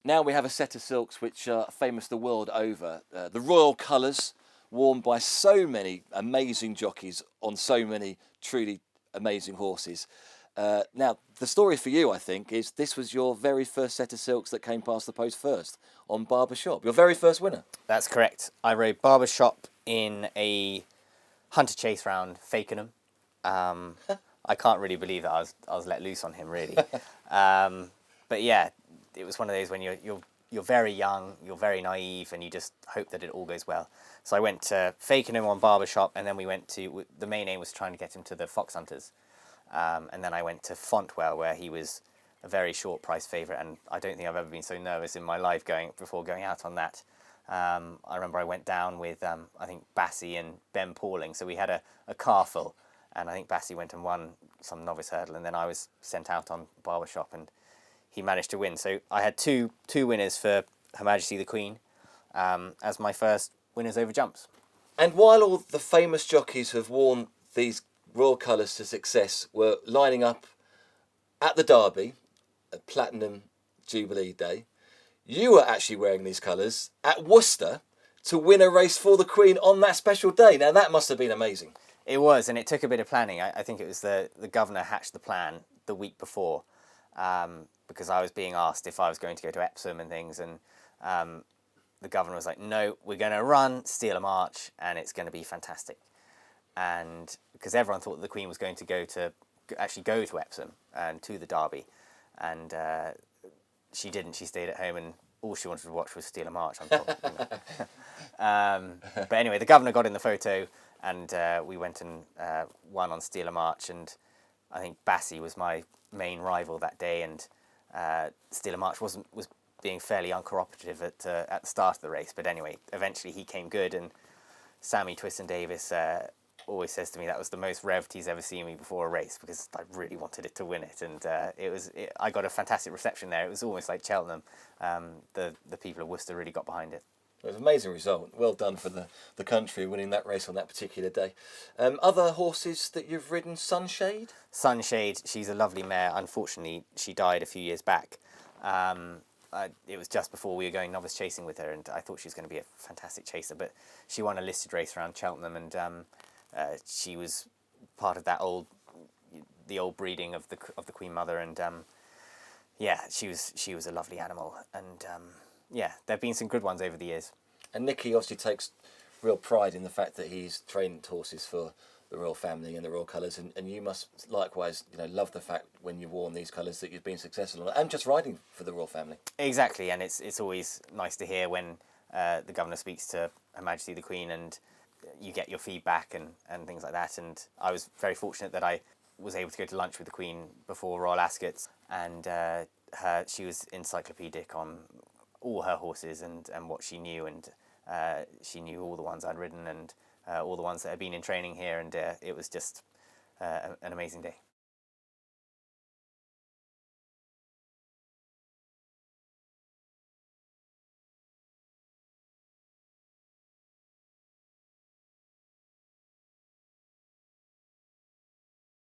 Now we have a set of silks which are famous the world over. The royal colours, worn by so many amazing jockeys on so many truly amazing horses. Now, the story for you, I think, is this was your very first set of silks that came past the post first on Barbershop. Your very first winner. That's correct. I rode Barbershop in a hunter chase round, Fakenham. I can't really believe that I was let loose on him, really. But yeah, it was one of those when you're very young, you're very naive, and you just hope that it all goes well. So I went to Fakenham on Barbershop, and then we went to, the main aim was trying to get him to the Fox Hunters. And then I went to Fontwell, where he was a very short price favourite, and I don't think I've ever been so nervous in my life before going out on that. I remember I went down with, I think, Bassie and Ben Pauling, so we had a car full, and I think Bassie went and won some novice hurdle, and then I was sent out on Barbershop, and he managed to win. So I had two winners for Her Majesty the Queen as my first winners over jumps. And while all the famous jockeys who have worn these royal colours to success were lining up at the Derby, at Platinum Jubilee Day, you were actually wearing these colours at Worcester to win a race for the Queen on that special day. Now, that must have been amazing. It was, and it took a bit of planning. I think it was the governor hatched the plan the week before, because I was being asked if I was going to go to Epsom and things, and the governor was like, no, we're going to run Steal a March, and it's going to be fantastic. And because everyone thought the Queen was going to actually go to Epsom and to the Derby, and she didn't. She stayed at home, and all she wanted to watch was Steal a March. But anyway, the governor got in the photo, and we went and won on Steal a March, and I think Bassie was my main rival that day, and Steal a March was being fairly uncooperative at the start of the race. But anyway, eventually he came good, and Sammy Twiston-Davis always says to me that was the most revved he's ever seen me before a race, because I really wanted it to win it, and I got a fantastic reception there. It was almost like Cheltenham. The people of Worcester really got behind it. It was an amazing result. Well done for the country winning that race on that particular day. Other horses that you've ridden, Sunshade? Sunshade, she's a lovely mare. Unfortunately, she died a few years back. It was just before we were going novice chasing with her, and I thought she was going to be a fantastic chaser, but she won a listed race around Cheltenham, and she was part of the old breeding of the Queen Mother, and yeah, she was a lovely animal, and yeah, there have been some good ones over the years. And Nicky obviously takes real pride in the fact that he's trained horses for the royal family and the royal colours, and you must likewise, love the fact when you've worn these colours that you've been successful on, and just riding for the royal family. Exactly, and it's always nice to hear when the governor speaks to Her Majesty the Queen, and you get your feedback and things like that. And I was very fortunate that I was able to go to lunch with the Queen before Royal Ascot's, and she was encyclopedic on all her horses and what she knew, and she knew all the ones I'd ridden and all the ones that had been in training here, and it was just an amazing day.